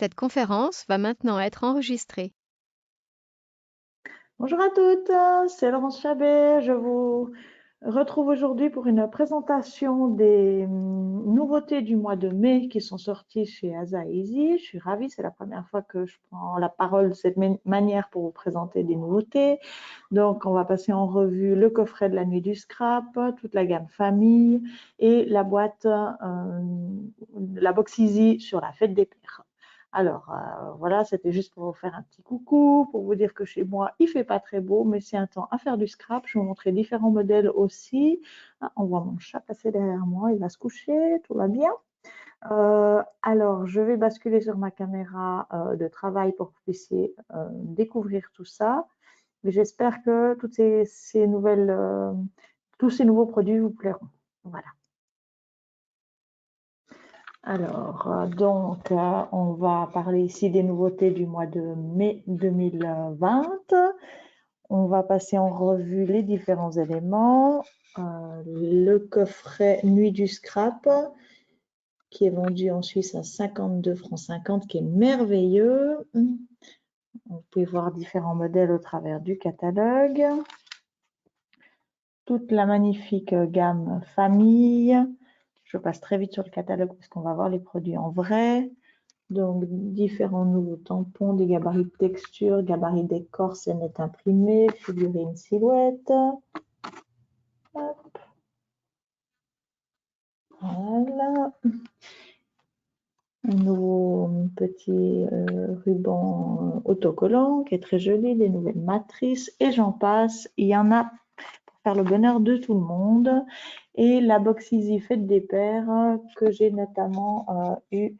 Cette conférence va maintenant être enregistrée. Bonjour à toutes, c'est Laurence Chabet. Je vous retrouve aujourd'hui pour une présentation des nouveautés du mois de mai qui sont sorties chez Asa Easy. Je suis ravie, c'est la première fois que je prends la parole de cette manière pour vous présenter des nouveautés. Donc, on va passer en revue le coffret de la nuit du scrap, toute la gamme famille et la boîte, la box Easy sur la fête des pères. Alors, voilà, c'était juste pour vous faire un petit coucou, pour vous dire que chez moi, il fait pas très beau, mais c'est un temps à faire du scrap. Je vais vous montrer différents modèles aussi. Ah, on voit mon chat passer derrière moi, il va se coucher, tout va bien. Alors, je vais basculer sur ma caméra de travail pour que vous puissiez découvrir tout ça. Mais j'espère que toutes ces nouvelles, tous ces nouveaux produits vous plairont. Voilà. Alors, on va parler ici des nouveautés du mois de mai 2020. On va passer en revue les différents éléments. Le coffret Nuit du Scrap, qui est vendu en Suisse à 52,50 francs, qui est merveilleux. Vous pouvez voir différents modèles au travers du catalogue. Toute la magnifique gamme famille. Je passe très vite sur le catalogue parce qu'on va voir les produits en vrai. Donc, différents nouveaux tampons, des gabarits de texture, gabarits décor, scénettes imprimées, figurines silhouettes. Hop. Voilà. Un nouveau petit ruban autocollant qui est très joli, des nouvelles matrices et j'en passe. Il y en a pour faire le bonheur de tout le monde. Et la box Easy Fête des Pères que j'ai notamment eu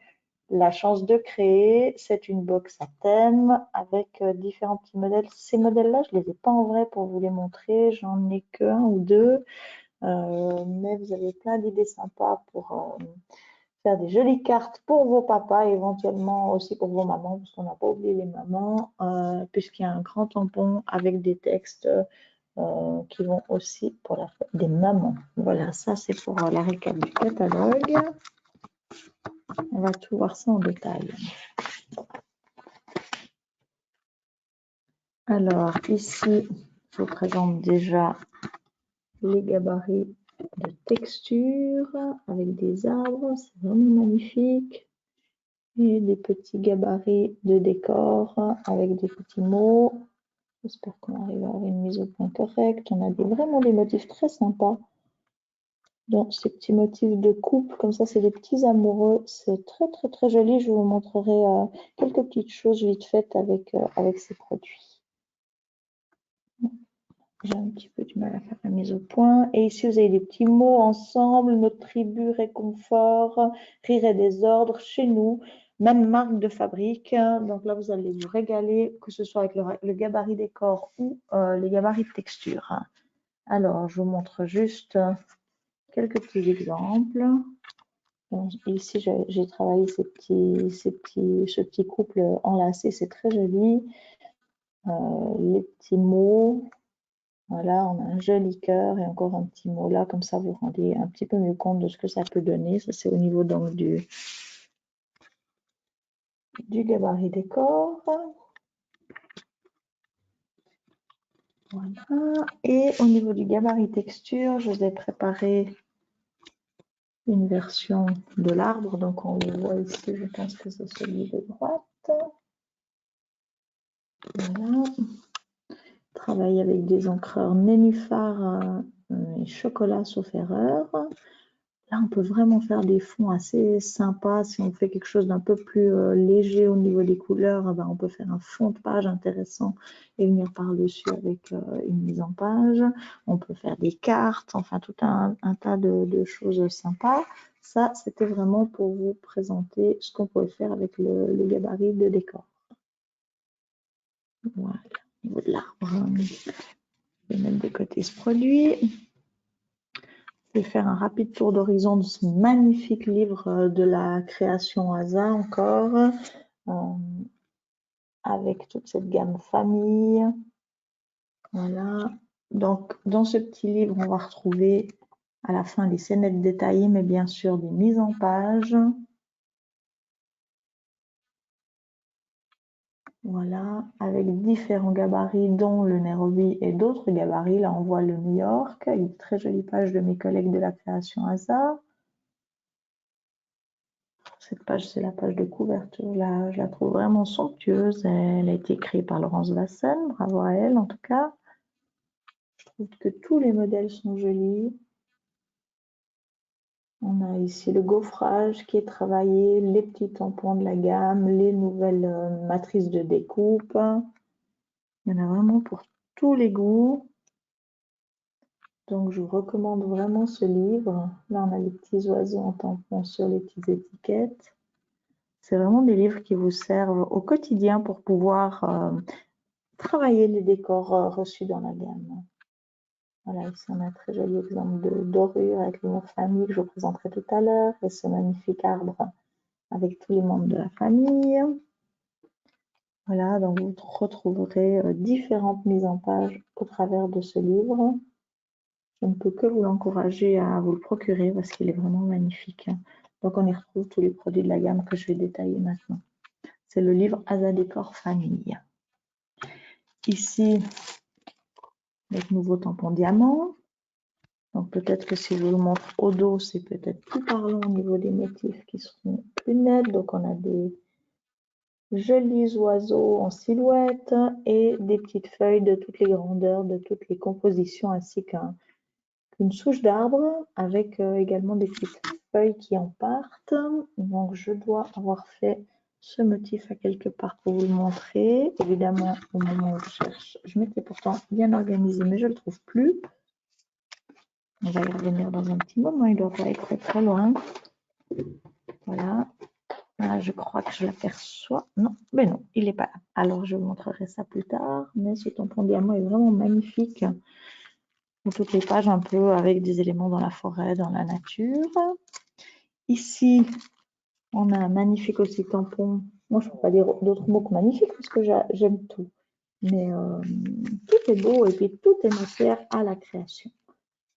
la chance de créer. C'est une box à thème avec différents petits modèles. Ces modèles-là, je ne les ai pas en vrai pour vous les montrer. J'en ai qu'un ou deux. Mais vous avez plein d'idées sympas pour faire des jolies cartes pour vos papas et éventuellement aussi pour vos mamans, parce qu'on n'a pas oublié les mamans, puisqu'il y a un grand tampon avec des textes qui vont aussi pour la fête des mamans. Voilà, ça c'est pour la récap du catalogue. On va tout voir ça en détail. Alors ici, je vous présente déjà les gabarits de texture avec des arbres, c'est vraiment magnifique. Et des petits gabarits de décor avec des petits mots. J'espère qu'on arrive à avoir une mise au point correcte. On a vraiment des motifs très sympas. Donc ces petits motifs de couple, comme ça, c'est des petits amoureux. C'est très très très joli. Je vous montrerai quelques petites choses vite faites avec ces produits. J'ai un petit peu du mal à faire la mise au point. Et ici, vous avez des petits mots ensemble. Notre tribu, réconfort, rire et désordre, chez nous. Même marque de fabrique. Donc là, vous allez vous régaler, que ce soit avec le gabarit décor ou les gabarits de texture. Alors, je vous montre juste quelques petits exemples. Bon, ici, j'ai travaillé ce petit couple enlacé. C'est très joli. Les petits mots. Voilà, on a un joli cœur et encore un petit mot là, comme ça vous rendez un petit peu mieux compte de ce que ça peut donner. Ça, c'est au niveau donc du gabarit décor. Voilà. Et au niveau du gabarit texture, je vous ai préparé une version de l'arbre. Donc on le voit ici, je pense que c'est celui de droite. Voilà. Travaille avec des encreurs nénuphar et chocolat sauf erreur. Là, on peut vraiment faire des fonds assez sympas. Si on fait quelque chose d'un peu plus léger au niveau des couleurs, on peut faire un fond de page intéressant et venir par-dessus avec une mise en page. On peut faire des cartes, enfin tout un tas de choses sympas. Ça, c'était vraiment pour vous présenter ce qu'on pouvait faire avec le gabarit de décor. Voilà, au niveau de l'arbre. Je vais mettre de côté ce produit. Je vais faire un rapide tour d'horizon de ce magnifique livre de la création Asa encore, avec toute cette gamme famille. Voilà. Donc, dans ce petit livre, on va retrouver à la fin des scénettes détaillées, mais bien sûr des mises en page. Voilà, avec différents gabarits, dont le Nairobi et d'autres gabarits. Là, on voit le New York, une très jolie page de mes collègues de la création Asa. Cette page, c'est la page de couverture. Là, je la trouve vraiment somptueuse. Elle a été créée par Laurence Vassen. Bravo à elle, en tout cas. Je trouve que tous les modèles sont jolis. On a ici le gaufrage qui est travaillé, les petits tampons de la gamme, les nouvelles matrices de découpe. Il y en a vraiment pour tous les goûts. Donc, je vous recommande vraiment ce livre. Là, on a les petits oiseaux en tampon sur les petites étiquettes. C'est vraiment des livres qui vous servent au quotidien pour pouvoir travailler les décors reçus dans la gamme. Voilà, ici on a un très joli exemple de dorure avec le mot famille que je vous présenterai tout à l'heure et ce magnifique arbre avec tous les membres de la famille. Voilà, donc vous retrouverez différentes mises en page au travers de ce livre. Je ne peux que vous l'encourager à vous le procurer parce qu'il est vraiment magnifique. Donc on y retrouve tous les produits de la gamme que je vais détailler maintenant. C'est le livre Asa Décor Famille. Ici, les nouveaux tampons diamants. Donc peut-être que si je vous le montre au dos, c'est peut-être plus parlant au niveau des motifs qui seront plus nets. Donc on a des jolis oiseaux en silhouette et des petites feuilles de toutes les grandeurs, de toutes les compositions, ainsi qu'une souche d'arbre avec également des petites feuilles qui en partent. Donc je dois avoir fait ce motif à quelque part pour vous le montrer. Évidemment, au moment où je cherche, je m'étais pourtant bien organisée, mais je ne le trouve plus. On va y revenir dans un petit moment, il ne doit pas être très loin. Voilà. Là, je crois que je l'aperçois. Non, mais non, il n'est pas là. Alors, je vous montrerai ça plus tard. Mais ce tampon diamant est vraiment magnifique. Dans toutes les pages, un peu avec des éléments dans la forêt, dans la nature. Ici, on a un magnifique aussi tampon. Moi, je ne peux pas dire d'autres mots que magnifique parce que j'aime tout. Mais tout est beau et puis tout est matière à la création.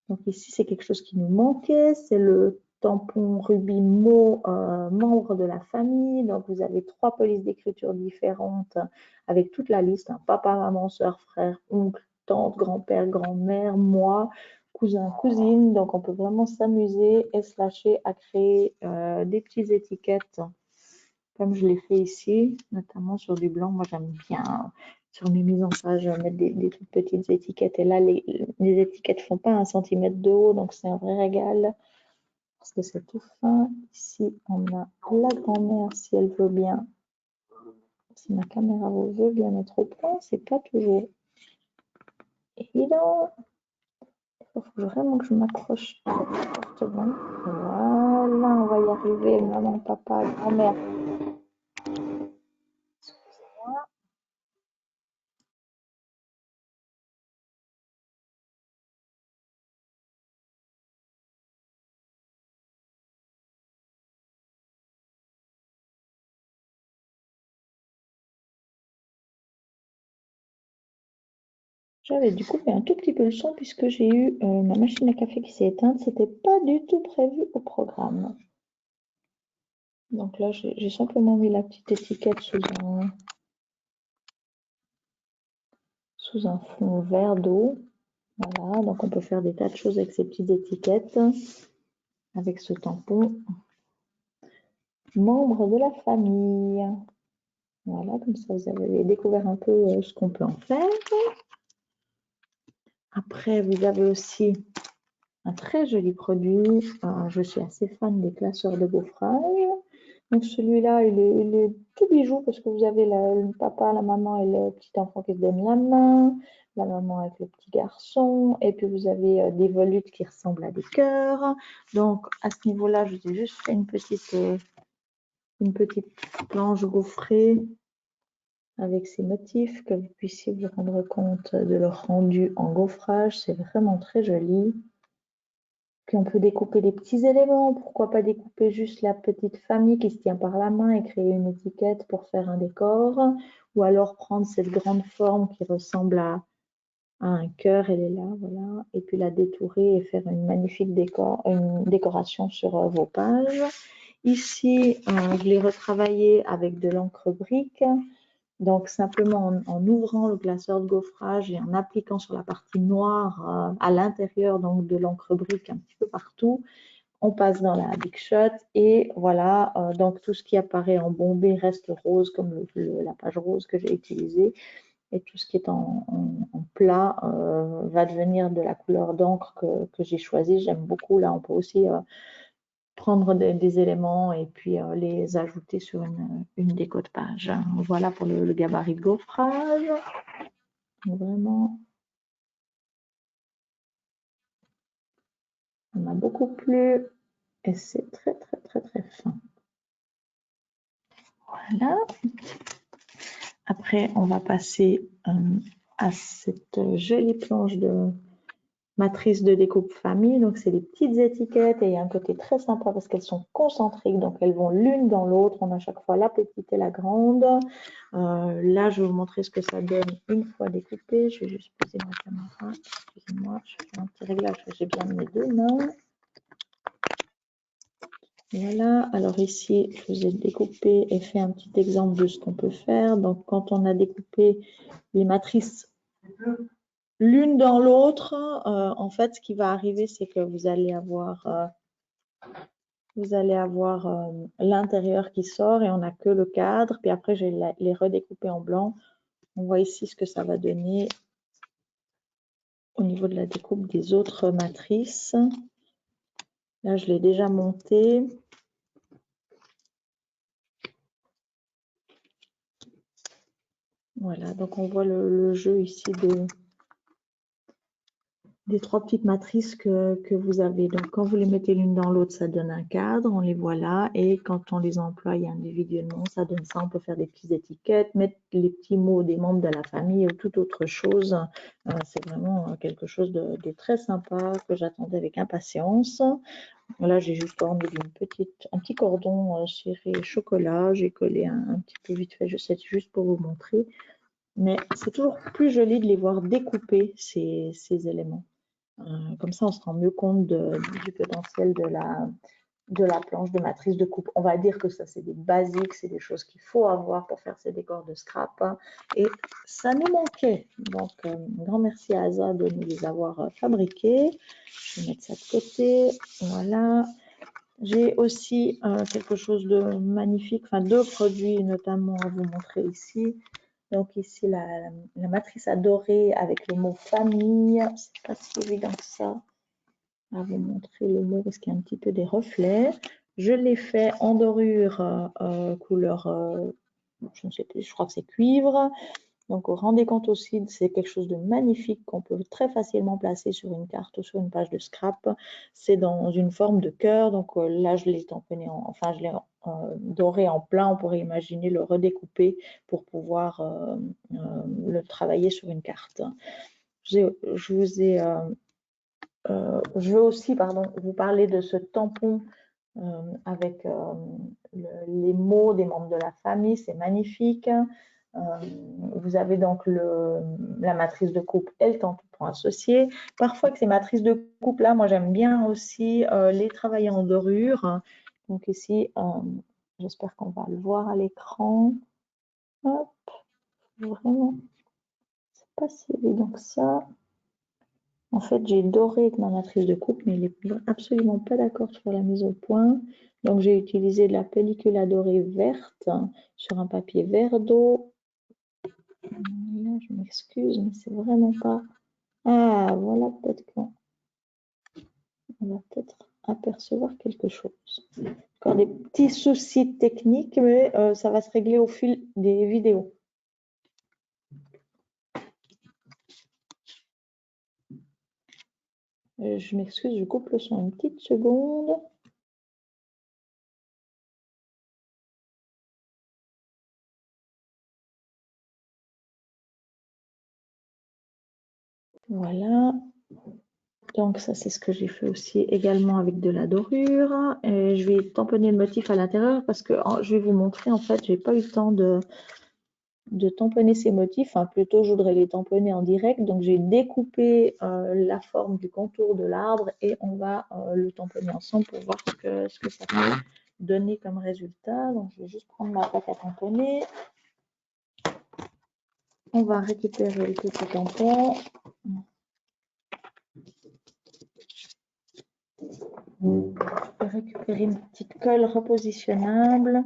Donc ici, c'est quelque chose qui nous manquait. C'est le tampon Rubis Mo, membre de la famille. Donc vous avez 3 polices d'écriture différentes avec toute la liste. Hein, papa, maman, soeur, frère, oncle, tante, grand-père, grand-mère, moi, cousin, cousine. Donc on peut vraiment s'amuser et se lâcher à créer des petites étiquettes comme je l'ai fait ici, notamment sur du blanc. Moi, j'aime bien sur mes mises en page mettre des toutes petites étiquettes. Et là, les étiquettes font pas 1 centimètre de haut, donc c'est un vrai régal parce que c'est tout fin. Ici, on a la grand-mère, si elle veut bien. Si ma caméra veut bien mettre au point, c'est pas toujours évident. Il faut vraiment que je m'accroche très fortement. Voilà, on va y arriver. Maman, papa, grand-mère. J'avais dû couper un tout petit peu le son puisque j'ai eu ma machine à café qui s'est éteinte. C'était pas du tout prévu au programme. Donc là, j'ai simplement mis la petite étiquette sous un fond vert d'eau. Voilà, donc on peut faire des tas de choses avec ces petites étiquettes, avec ce tampon. Membre de la famille. Voilà, comme ça vous avez découvert un peu ce qu'on peut en faire. Après, vous avez aussi un très joli produit. Je suis assez fan des classeurs de gaufrage. Donc celui-là, il est tout bijou parce que vous avez le papa, la maman et le petit enfant qui se donnent la main, la maman avec le petit garçon, et puis vous avez des volutes qui ressemblent à des cœurs. Donc à ce niveau-là, je vous ai juste fait une petite planche gaufrée avec ces motifs, que vous puissiez vous rendre compte de leur rendu en gaufrage. C'est vraiment très joli. Puis on peut découper des petits éléments. Pourquoi pas découper juste la petite famille qui se tient par la main et créer une étiquette pour faire un décor. Ou alors prendre cette grande forme qui ressemble à un cœur, elle est là, voilà. Et puis la détourer et faire une magnifique une décoration sur vos pages. Ici, je l'ai retravaillé avec de l'encre brique. Donc, simplement en ouvrant le glaceur de gaufrage et en appliquant sur la partie noire à l'intérieur donc de l'encre brique un petit peu partout, on passe dans la Big Shot et voilà, donc tout ce qui apparaît en bombé reste rose comme la page rose que j'ai utilisée et tout ce qui est en plat va devenir de la couleur d'encre que j'ai choisie. J'aime beaucoup. Là, on peut aussi prendre des éléments et puis les ajouter sur une déco de page. Voilà pour le gabarit de gaufrage. Vraiment, ça m'a beaucoup plu et c'est très très très très fin. Voilà. Après, on va passer à cette jolie planche de matrice de découpe famille. Donc, c'est des petites étiquettes et il y a un côté très sympa parce qu'elles sont concentriques. Donc, elles vont l'une dans l'autre. On a à chaque fois la petite et la grande. Là, je vais vous montrer ce que ça donne une fois découpé. Je vais juste poser ma caméra. Excusez-moi, je fais un petit réglage. J'ai bien mes deux mains. Voilà, alors ici, je vous ai découpé et fait un petit exemple de ce qu'on peut faire. Donc, quand on a découpé les matrices l'une dans l'autre, en fait, ce qui va arriver, c'est que vous allez avoir l'intérieur qui sort et on n'a que le cadre. Puis après, je vais les redécouper en blanc. On voit ici ce que ça va donner au niveau de la découpe des autres matrices. Là, je l'ai déjà monté. Voilà, donc on voit le jeu ici des trois petites matrices que vous avez. Donc, quand vous les mettez l'une dans l'autre, ça donne un cadre, on les voit là. Et quand on les emploie individuellement, ça donne ça. On peut faire des petites étiquettes, mettre les petits mots des membres de la famille ou toute autre chose. C'est vraiment quelque chose de très sympa que j'attendais avec impatience. Là, j'ai juste orné un petit cordon ciré chocolat. J'ai collé un petit peu vite fait, c'est juste pour vous montrer. Mais c'est toujours plus joli de les voir découper ces éléments. Comme ça, on se rend mieux compte du potentiel de la planche de matrice de coupe. On va dire que ça, c'est des basiques, c'est des choses qu'il faut avoir pour faire ces décors de scrap. Et ça nous manquait. Donc, un grand merci à Asa de nous les avoir fabriqués. Je vais mettre ça de côté. Voilà. J'ai aussi quelque chose de magnifique, enfin deux produits notamment à vous montrer ici. Donc ici, la matrice adorée avec le mot famille. C'est pas si évident que ça à vous montrer le mot parce qu'il y a un petit peu des reflets. Je l'ai fait en dorure couleur, je ne sais plus, je crois que c'est cuivre. Donc, vous vous rendez compte aussi, c'est quelque chose de magnifique qu'on peut très facilement placer sur une carte ou sur une page de scrap. C'est dans une forme de cœur. Donc là, je l'ai tamponné, enfin, je l'ai doré en plein. On pourrait imaginer le redécouper pour pouvoir le travailler sur une carte. Je veux aussi, vous parler de ce tampon avec les mots des membres de la famille. C'est magnifique. Vous avez donc la matrice de coupe et le tampon associé. Parfois, avec ces matrices de coupe-là, moi, j'aime bien aussi les travailler en dorure. Donc ici, j'espère qu'on va le voir à l'écran. Hop, vraiment, c'est pas si évident que ça. En fait, j'ai doré avec ma matrice de coupe, mais il n'est absolument pas d'accord sur la mise au point. Donc, j'ai utilisé de la pellicule à dorer verte sur un papier vert d'eau. Là, je m'excuse, mais c'est vraiment pas... Ah, voilà, peut-être qu'on va peut-être apercevoir quelque chose. Encore des petits soucis techniques, mais ça va se régler au fil des vidéos. Je m'excuse, je coupe le son une petite seconde. Voilà. Donc ça, c'est ce que j'ai fait aussi également avec de la dorure. Et je vais tamponner le motif à l'intérieur parce que je vais vous montrer, en fait, j'ai pas eu le temps de tamponner ces motifs. Enfin, plutôt, je voudrais les tamponner en direct. Donc, j'ai découpé la forme du contour de l'arbre et on va le tamponner ensemble pour voir ce que ça peut donner comme résultat. Donc, je vais juste prendre ma plaque à tamponner. on va récupérer le petit tampon. Je vais récupérer une petite colle repositionnable.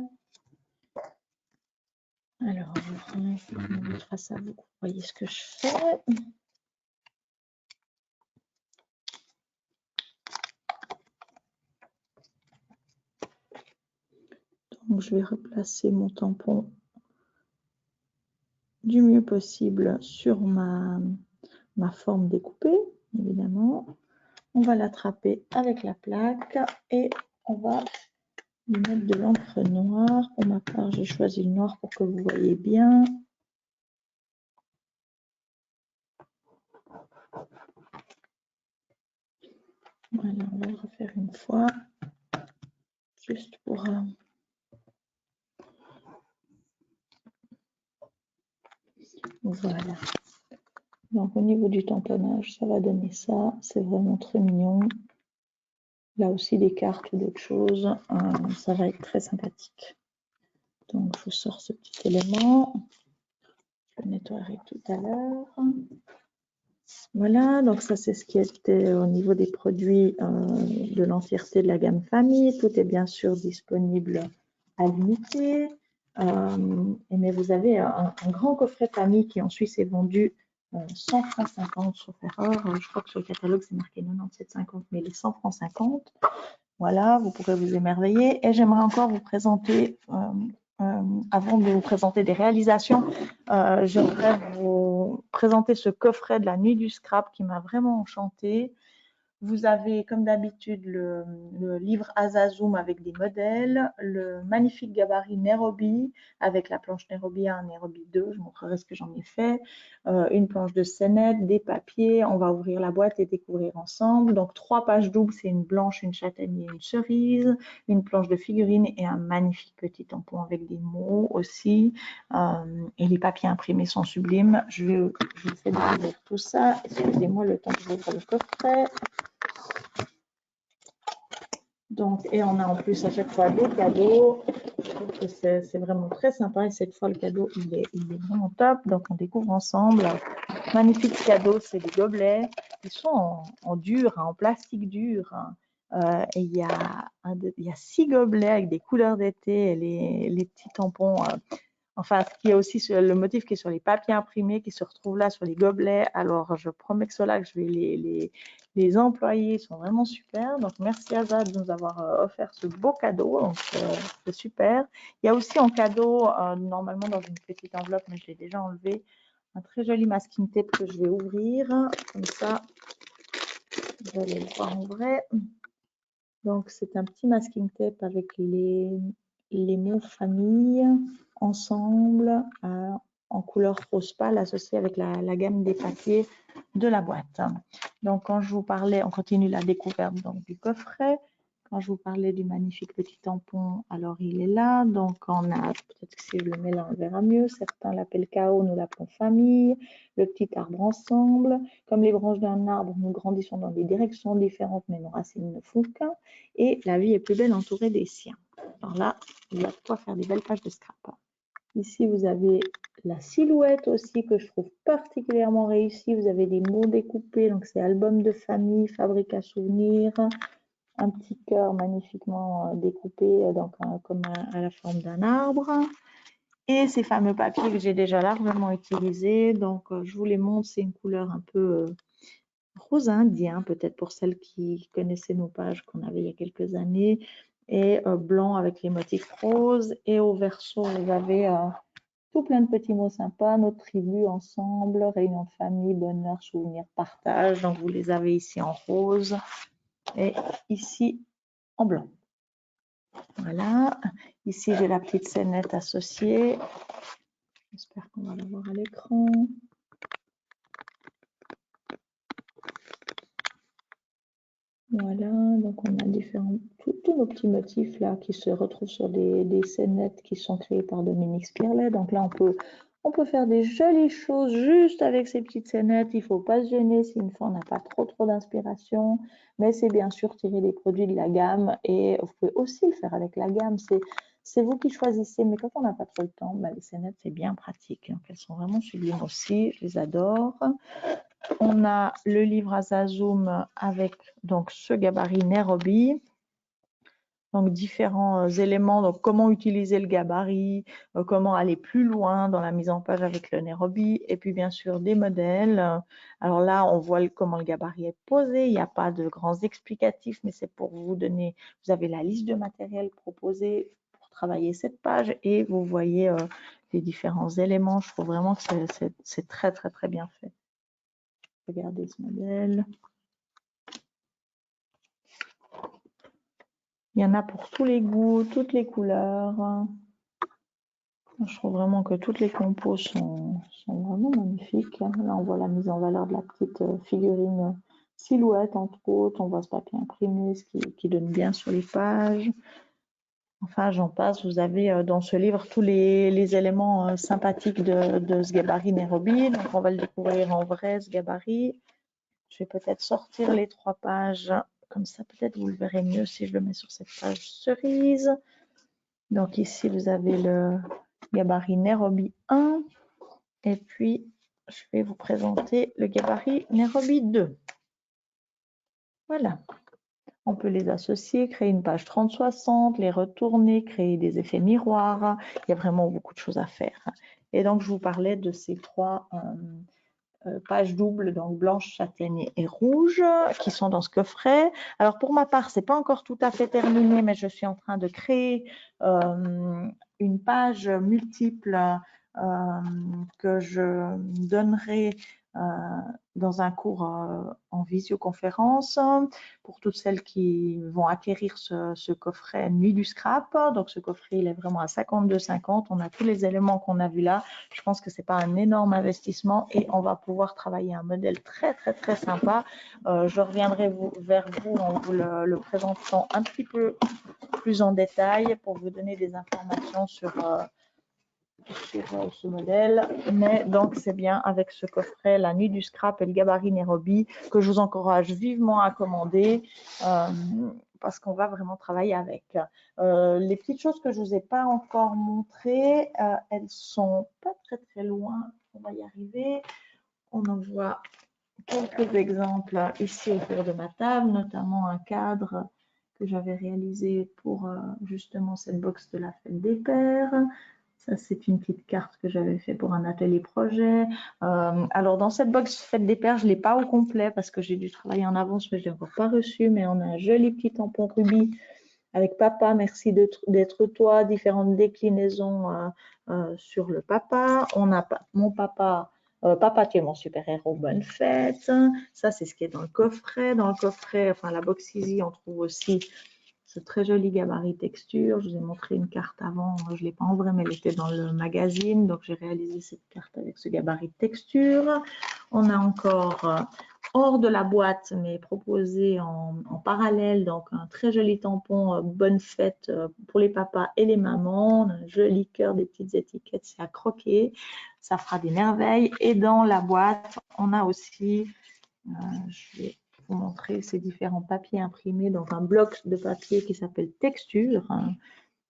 Alors, je vais mettre ça, vous voyez ce que je fais. Donc, je vais replacer mon tampon du mieux possible sur ma forme découpée, évidemment. On va l'attraper avec la plaque et on va lui mettre de l'encre noire. Pour ma part, j'ai choisi le noir pour que vous voyez bien. Voilà, on va le refaire une fois, juste pour... Voilà. Donc au niveau du tamponnage, ça va donner ça. C'est vraiment très mignon. Là aussi des cartes ou d'autres choses. Ça va être très sympathique. Donc je vous sors ce petit élément. Je le nettoierai tout à l'heure. Voilà, donc ça c'est ce qui était au niveau des produits de l'entièreté de la gamme famille. Tout est bien sûr disponible à l'unité. Mais vous avez un grand coffret famille qui en Suisse est vendu 100 francs 50 sauf erreur. Je crois que sur le catalogue c'est marqué 97,50 mais les 100 francs 50. Voilà, vous pourrez vous émerveiller. Et j'aimerais encore vous présenter, avant de vous présenter des réalisations, j'aimerais vous présenter ce coffret de la nuit du scrap qui m'a vraiment enchantée. Vous avez, comme d'habitude, le livre Azazoom avec des modèles, le magnifique gabarit Nairobi avec la planche Nairobi 1, Nairobi 2, je montrerai ce que j'en ai fait, une planche de scénette, des papiers, on va ouvrir la boîte et découvrir ensemble. Donc 3 pages doubles, c'est une blanche, une châtaigne et une cerise, une planche de figurines et un magnifique petit tampon avec des mots aussi. Et les papiers imprimés sont sublimes. Je vous fais découvrir tout ça. Excusez-moi le temps que j'ouvre le coffret. Donc, et on a en plus à chaque fois des cadeaux. Je trouve que c'est vraiment très sympa. Et cette fois, le cadeau, il est vraiment top. Donc, on découvre ensemble. Magnifique cadeau, c'est des gobelets. Ils sont en dur, en plastique dur. Et il y a 6 gobelets avec des couleurs d'été et les petits tampons. Enfin, ce qui est aussi sur le motif qui est sur les papiers imprimés, qui se retrouve là sur les gobelets. Alors, je promets que ceux-là, que je vais les employer, ils sont vraiment super. Donc, merci Azad de nous avoir offert ce beau cadeau. Donc, c'est super. Il y a aussi en cadeau, normalement dans une petite enveloppe, mais je l'ai déjà enlevé, un très joli masking tape que je vais ouvrir. Comme ça, vous allez le voir en vrai. Donc, c'est un petit masking tape avec les mots famille ensemble en couleur rose pâle associé avec la gamme des papiers de la boîte. Donc, quand je vous parlais, on continue la découverte donc, du coffret. Quand je vous parlais du magnifique petit tampon, alors il est là. Donc, on a, peut-être que si je le mets là, on verra mieux. Certains l'appellent chaos, nous l'appelons famille. Le petit arbre ensemble. Comme les branches d'un arbre, nous grandissons dans des directions différentes, mais nos racines ne font qu'un. Et la vie est plus belle entourée des siens. Alors là, il y a de quoi faire des belles pages de scrap. Ici, vous avez la silhouette aussi que je trouve particulièrement réussie. Vous avez des mots découpés, donc c'est album de famille, fabrique à souvenirs, un petit cœur magnifiquement découpé, donc comme à la forme d'un arbre. Et ces fameux papiers que j'ai déjà largement utilisés. Donc, je vous les montre, c'est une couleur un peu rose indien, peut-être pour celles qui connaissaient nos pages qu'on avait il y a quelques années, et blanc avec les motifs roses. Et au verso, vous avez tout plein de petits mots sympas, notre tribu ensemble, réunion de famille, bonheur, souvenir, partage. Donc vous les avez ici en rose et ici en blanc. Voilà, ici j'ai la petite scénette associée. J'espère qu'on va la voir à l'écran. Voilà, donc on a tous nos petits motifs là qui se retrouvent sur des scénettes qui sont créées par Dominique Spirlet. Donc là, on peut faire des jolies choses juste avec ces petites scénettes. Il ne faut pas se gêner si une fois on n'a pas trop d'inspiration. Mais c'est bien sûr tirer des produits de la gamme et vous pouvez aussi le faire avec la gamme. c'est vous qui choisissez, mais quand on n'a pas trop le temps, bah, les scénettes, c'est bien pratique. Donc, elles sont vraiment sublimes aussi, je les adore. On a le livre Azazoum avec donc, ce gabarit Nairobi. Donc, différents éléments, donc comment utiliser le gabarit, comment aller plus loin dans la mise en page avec le Nairobi, et puis bien sûr des modèles. Alors là, on voit comment le gabarit est posé, il n'y a pas de grands explicatifs, mais c'est pour vous donner, vous avez la liste de matériel proposé pour travailler cette page, et vous voyez les différents éléments. Je trouve vraiment que c'est très, très, très bien fait. Regardez ce modèle. Il y en a pour tous les goûts, toutes les couleurs. Je trouve vraiment que toutes les compos sont vraiment magnifiques. Là, on voit la mise en valeur de la petite figurine silhouette, entre autres. On voit ce papier imprimé, ce qui donne bien sur les pages. Enfin, j'en passe. Vous avez dans ce livre tous les éléments sympathiques de ce gabarit Nairobi. Donc, on va le découvrir en vrai, ce gabarit. Je vais peut-être sortir les 3 pages. Comme ça, peut-être vous le verrez mieux si je le mets sur cette page cerise. Donc ici, vous avez le gabarit Nairobi 1. Et puis, je vais vous présenter le gabarit Nairobi 2. Voilà. On peut les associer, créer une page 30-60, les retourner, créer des effets miroirs. Il y a vraiment beaucoup de choses à faire. Et donc, je vous parlais de ces 3 pages doubles, donc blanche, châtaigne et rouge, qui sont dans ce coffret. Alors pour ma part, c'est pas encore tout à fait terminé, mais je suis en train de créer une page multiple que je donnerai dans un cours en visioconférence pour toutes celles qui vont acquérir ce coffret Nuit du Scrap. Donc ce coffret, il est vraiment à 52,50. On a tous les éléments qu'on a vus là. Je pense que c'est pas un énorme investissement et on va pouvoir travailler un modèle très très très sympa. Je reviendrai vers vous en vous le présentant un petit peu plus en détail pour vous donner des informations sur ce modèle, mais donc c'est bien avec ce coffret La Nuit du Scrap et le gabarit Nairobi que je vous encourage vivement à commander parce qu'on va vraiment travailler avec. Les petites choses que je vous ai pas encore montrées, elles sont pas très très loin, on va y arriver. On en voit quelques exemples ici autour de ma table, notamment un cadre que j'avais réalisé pour justement cette box de la fête des pères. Ça, c'est une petite carte que j'avais fait pour un atelier projet. Alors, dans cette box fête des pères, je ne l'ai pas au complet parce que j'ai dû travailler en avance, mais je ne l'ai encore pas reçu. Mais on a un joli petit tampon rubis avec papa, merci d'être toi, différentes déclinaisons sur le papa. On a mon papa. Papa, tu es mon super-héros, bonne fête. Ça, c'est ce qui est dans le coffret. Dans le coffret, enfin la box easy, on trouve aussi ce très joli gabarit texture. Je vous ai montré une carte avant, je ne l'ai pas en vrai, mais elle était dans le magazine. Donc, j'ai réalisé cette carte avec ce gabarit texture. On a encore hors de la boîte, mais proposé en parallèle, donc un très joli tampon bonne fête pour les papas et les mamans. On a un joli cœur, des petites étiquettes, c'est à croquer. Ça fera des merveilles. Et dans la boîte, on a aussi, je vais vous montrer ces différents papiers imprimés dans un bloc de papier qui s'appelle Texture.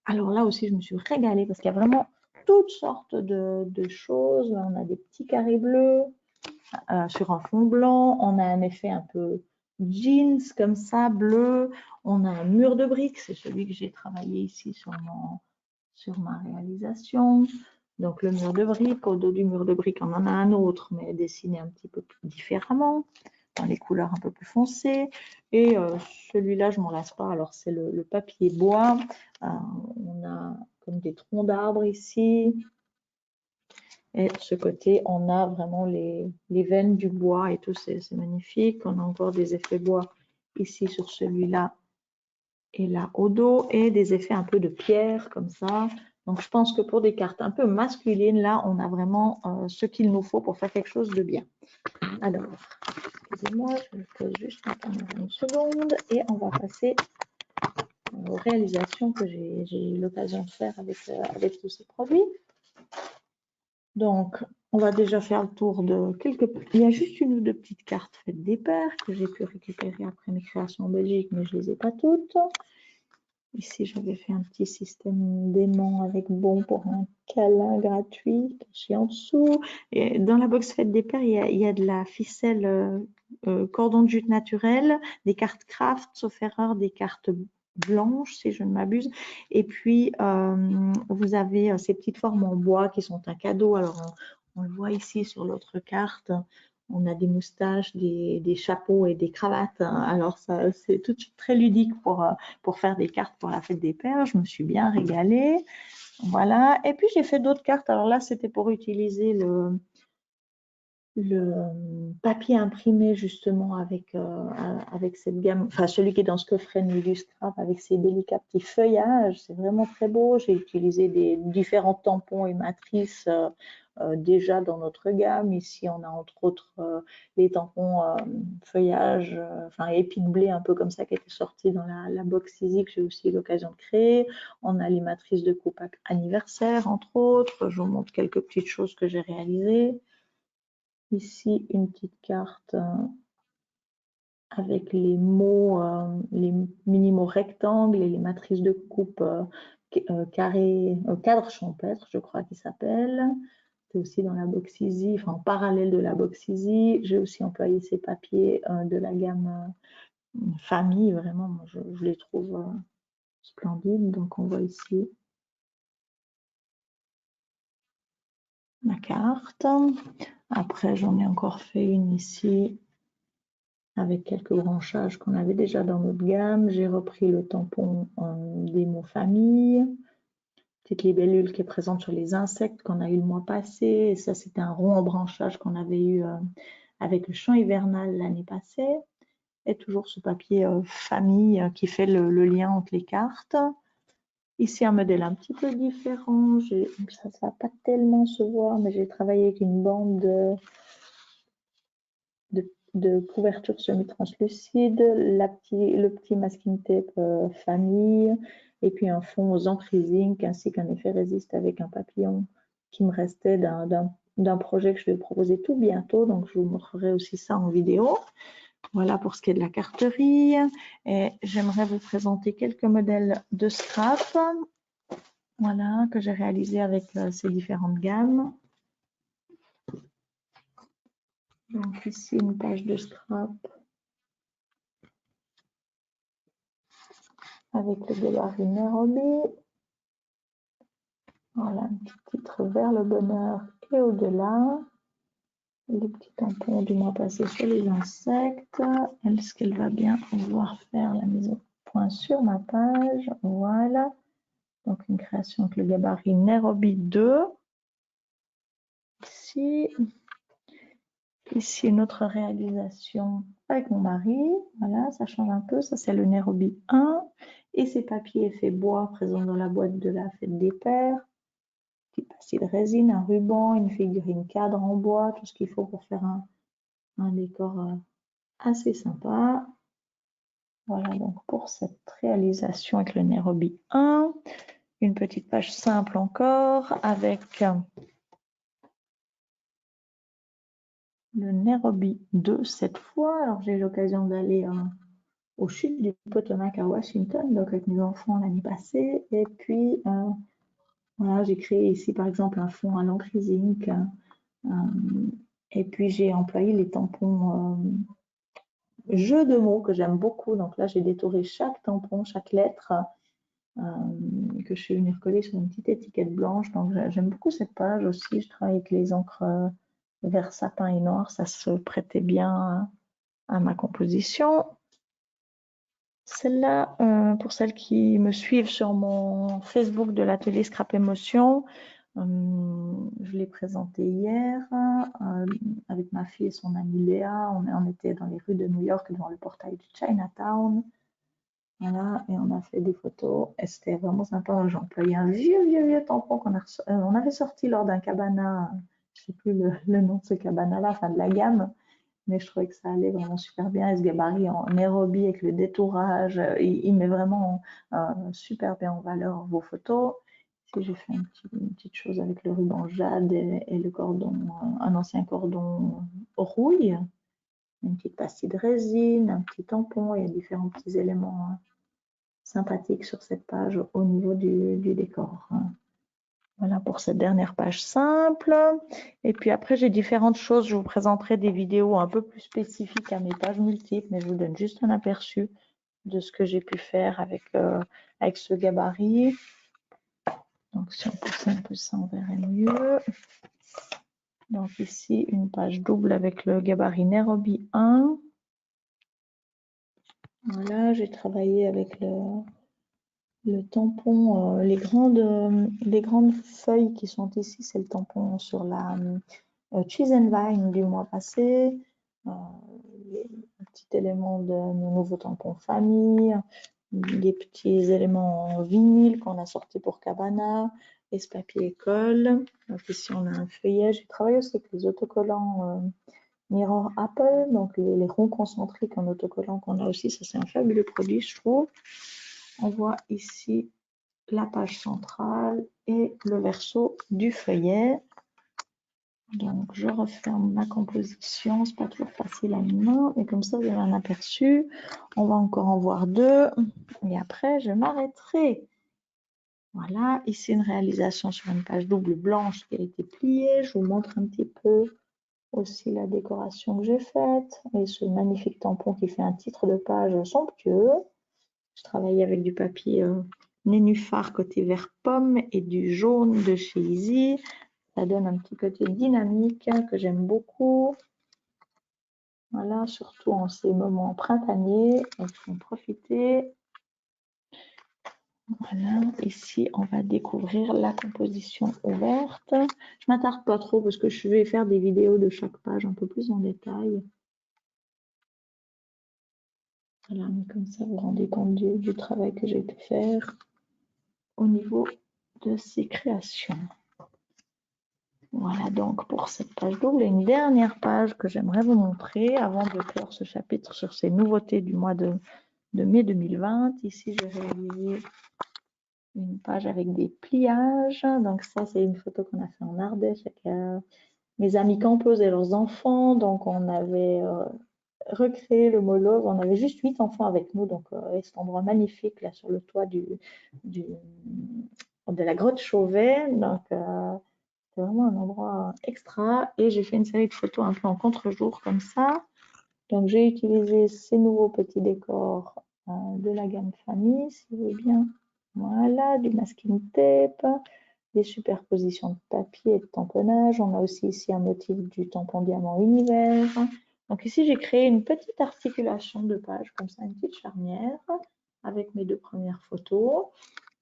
Alors là aussi, je me suis régalée parce qu'il y a vraiment toutes sortes de choses. On a des petits carrés bleus sur un fond blanc. On a un effet un peu jeans comme ça, bleu. On a un mur de briques. C'est celui que j'ai travaillé ici sur ma réalisation. Donc le mur de briques, au dos du mur de briques, on en a un autre, mais dessiné un petit peu plus différemment, dans les couleurs un peu plus foncées. Et celui-là, je ne m'en lasse pas. Alors c'est le papier bois. On a comme des troncs d'arbres ici. Et de ce côté, on a vraiment les veines du bois et tout, c'est magnifique. On a encore des effets bois ici sur celui-là et là au dos, et des effets un peu de pierre comme ça. Donc je pense que pour des cartes un peu masculines, là, on a vraiment ce qu'il nous faut pour faire quelque chose de bien. Alors, excusez-moi, je me pose juste une seconde et on va passer aux réalisations que j'ai eu l'occasion de faire avec tous ces produits. Donc, on va déjà faire le tour de quelques... Il y a juste une ou deux petites cartes faites des pères que j'ai pu récupérer après mes créations en Belgique, mais je ne les ai pas toutes. Ici, j'avais fait un petit système d'aimant avec bon pour un câlin gratuit, caché en dessous. Et dans la box Fête des Pères, il y a de la ficelle cordon de jute naturel, des cartes craft, sauf erreur, des cartes blanches, si je ne m'abuse. Et puis, vous avez ces petites formes en bois qui sont un cadeau. Alors, on le voit ici sur l'autre carte. On a des moustaches, des chapeaux et des cravates. Alors, ça, c'est tout de suite très ludique pour faire des cartes pour la Fête des Pères. Je me suis bien régalée. Voilà. Et puis, j'ai fait d'autres cartes. Alors là, c'était pour utiliser le papier imprimé justement avec cette gamme, enfin celui qui est dans ce coffret Nulus Scrap avec ses délicats petits feuillages, c'est vraiment très beau. J'ai utilisé des différents tampons et matrices déjà dans notre gamme. Ici, on a entre autres les tampons feuillage, enfin épi de blé un peu comme ça qui étaient sortis dans la box Easy que j'ai aussi eu l'occasion de créer. On a les matrices de coupe anniversaire entre autres. Je vous montre quelques petites choses que j'ai réalisées. Ici, une petite carte avec les mots, les mini-mots rectangles et les matrices de coupe carré, cadre champêtre, je crois qu'il s'appelle. C'est aussi dans la box Easy, enfin en parallèle de la box Easy. J'ai aussi employé ces papiers de la gamme famille, vraiment, moi, je les trouve splendides. Donc on voit ici ma carte. Après, j'en ai encore fait une ici avec quelques branchages qu'on avait déjà dans notre gamme. J'ai repris le tampon des mots famille, petite libellule qui est présente sur les insectes qu'on a eu le mois passé. Et ça, c'était un rond en branchage qu'on avait eu avec le chant hivernal l'année passée. Et toujours ce papier famille qui fait le lien entre les cartes. Ici, un modèle un petit peu différent. Ça ne va pas tellement se voir, mais j'ai travaillé avec une bande de couverture semi-translucide, le petit masking tape famille, et puis un fond aux encres zinc ainsi qu'un effet résiste avec un papillon qui me restait d'un projet que je vais proposer tout bientôt. Donc, je vous montrerai aussi ça en vidéo. Voilà pour ce qui est de la carterie. Et j'aimerais vous présenter quelques modèles de scrap, voilà, que j'ai réalisé avec ces différentes gammes. Donc ici, une page de scrap avec le gabarit Nairobi. Voilà, un petit titre vers le bonheur et au-delà. Les petits tampons du mois passé sur les insectes. Est-ce qu'elle va bien pouvoir faire la mise au point sur ma page? Voilà. Donc une création avec le gabarit Nairobi 2. Ici une autre réalisation avec mon mari. Voilà, ça change un peu. Ça, c'est le Nairobi 1. Et ces papiers effets bois présents dans la boîte de la Fête des Pères. Petit pastis de résine, un ruban, une figurine cadre en bois, tout ce qu'il faut pour faire un décor assez sympa. Voilà donc pour cette réalisation avec le Nairobi 1. Une petite page simple encore avec le Nairobi 2 cette fois. Alors j'ai eu l'occasion d'aller aux chutes du Potomac à Washington, donc avec mes enfants l'année passée. Et puis voilà, j'ai créé ici par exemple un fond à l'encre zinc. Et puis j'ai employé les tampons jeux de mots que j'aime beaucoup. Donc là, j'ai détouré chaque tampon, chaque lettre que je suis venue recoller sur une petite étiquette blanche. Donc j'aime beaucoup cette page aussi. Je travaille avec les encres vert sapin et noir. Ça se prêtait bien à ma composition. Celle-là, pour celles qui me suivent sur mon Facebook de l'atelier Scrap Émotion, je l'ai présenté hier avec ma fille et son amie Léa. On était dans les rues de New York devant le portail du Chinatown. Voilà, et on a fait des photos et c'était vraiment sympa. J'ai employé un vieux tampon on avait sorti lors d'un cabana, je ne sais plus le nom de ce cabana-là, enfin de la gamme, mais je trouvais que ça allait vraiment super bien. Et ce gabarit en Nairobi avec le détourage, il met vraiment super bien en valeur vos photos. Ici, j'ai fait une petite chose avec le ruban jade et le cordon, un ancien cordon rouille, une petite pastille de résine, un petit tampon, il y a différents petits éléments sympathique sur cette page au niveau du décor. Voilà pour cette dernière page simple. Et puis après, j'ai différentes choses. Je vous présenterai des vidéos un peu plus spécifiques à mes pages multiples, mais je vous donne juste un aperçu de ce que j'ai pu faire avec ce gabarit. Donc, si on pousse un peu ça, on verrait mieux. Donc ici, une page double avec le gabarit Nairobi 1. Voilà, j'ai travaillé avec le tampon, les grandes feuilles qui sont ici, c'est le tampon sur la Cheese and Vine du mois passé. Un petit élément de nos nouveaux tampons famille, des petits éléments en vinyle qu'on a sortis pour Cabana, et ce papier école. Donc ici, on a un feuillet. J'ai travaillé aussi avec les autocollants Mirror Apple, donc les ronds concentriques en autocollant qu'on a aussi. Ça, c'est un fabuleux produit, je trouve. On voit ici la page centrale et le verso du feuillet. Donc, je referme ma composition. C'est pas toujours facile à une main, mais comme ça, vous avez un aperçu. On va encore en voir deux. Et après, je m'arrêterai. Voilà, ici une réalisation sur une page double blanche qui a été pliée. Je vous montre un petit peu aussi la décoration que j'ai faite. Et ce magnifique tampon qui fait un titre de page somptueux. Je travaille avec du papier nénuphar côté vert pomme et du jaune de chez Easy. Ça donne un petit côté dynamique que j'aime beaucoup. Voilà, surtout en ces moments printaniers, il faut en profiter. Voilà, ici on va découvrir la composition ouverte. Je m'attarde pas trop parce que je vais faire des vidéos de chaque page un peu plus en détail. Voilà, mais comme ça vous vous rendez compte du travail que j'ai pu faire au niveau de ces créations. Voilà donc pour cette page double et une dernière page que j'aimerais vous montrer avant de clore ce chapitre sur ces nouveautés du mois de mai 2020. Ici, j'ai réalisé une page avec des pliages. Donc ça, c'est une photo qu'on a fait en Ardèche avec mes amis campeuses et leurs enfants. Donc on avait recréé le molove. On avait juste 8 enfants avec nous. Donc cet endroit magnifique là sur le toit de la grotte Chauvet. Donc c'est vraiment un endroit extra. Et j'ai fait une série de photos un peu en contre-jour comme ça. Donc j'ai utilisé ces nouveaux petits décors de la gamme famille, si vous voulez bien. Voilà, du masking tape, des superpositions de papier et de tamponnage. On a aussi ici un motif du tampon diamant univers. Donc ici, j'ai créé une petite articulation de page, comme ça, une petite charnière, avec mes deux premières photos.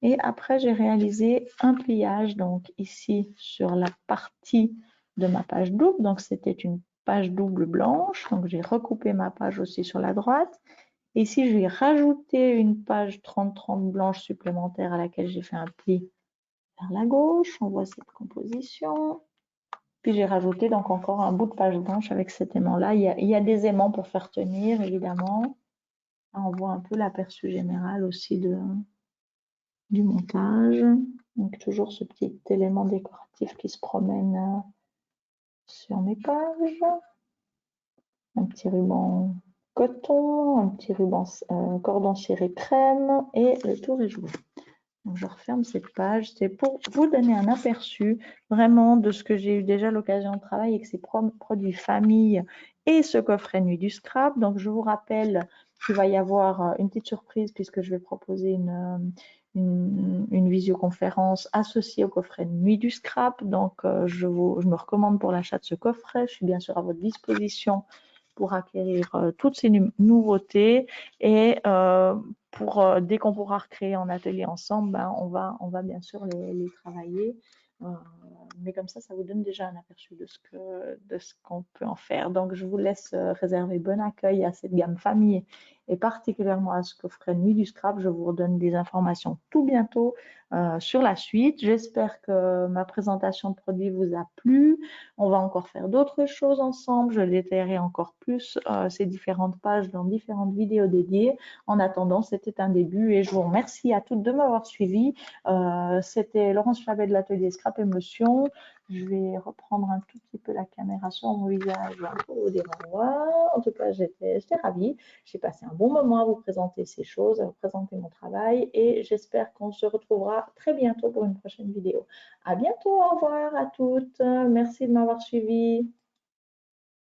Et après, j'ai réalisé un pliage, donc ici, sur la partie de ma page double. Donc, c'était une page double blanche. Donc, j'ai recoupé ma page aussi sur la droite. Et ici, je vais rajouter une page 30-30 blanche supplémentaire à laquelle j'ai fait un pli vers la gauche. On voit cette composition. Puis, j'ai rajouté donc encore un bout de page blanche avec cet aimant-là. Il y a des aimants pour faire tenir, évidemment. Là, on voit un peu l'aperçu général aussi du montage. Donc toujours ce petit élément décoratif qui se promène sur mes pages. Un petit ruban coton, un petit ruban cordon ciré crème et le tour est joué. Donc je referme cette page. C'est pour vous donner un aperçu vraiment de ce que j'ai eu déjà l'occasion de travailler avec ces produits famille et ce coffret Nuit du Scrap. Donc je vous rappelle qu'il va y avoir une petite surprise puisque je vais proposer une visioconférence associée au coffret Nuit du Scrap. Donc je me recommande pour l'achat de ce coffret. Je suis bien sûr à votre disposition pour acquérir toutes ces nouveautés et dès qu'on pourra recréer en atelier ensemble, ben, on va bien sûr les travailler. Mais comme ça vous donne déjà un aperçu de ce qu'on peut en faire. Donc, je vous laisse réserver bon accueil à cette gamme famille et particulièrement à ce coffret Nuit du Scrap. Je vous redonne des informations tout bientôt sur la suite. J'espère que ma présentation de produit vous a plu. On va encore faire d'autres choses ensemble. Je détaillerai encore plus ces différentes pages dans différentes vidéos dédiées. En attendant, c'était un début et je vous remercie à toutes de m'avoir suivi. C'était Laurence Chabet de l'atelier Scrap Émotion. Je vais reprendre un tout petit peu la caméra sur mon visage pour vous dire au revoir. En tout cas, j'étais ravie. J'ai passé un bon moment à vous présenter ces choses, à vous présenter mon travail et j'espère qu'on se retrouvera très bientôt pour une prochaine vidéo. À bientôt, au revoir à toutes. Merci de m'avoir suivi.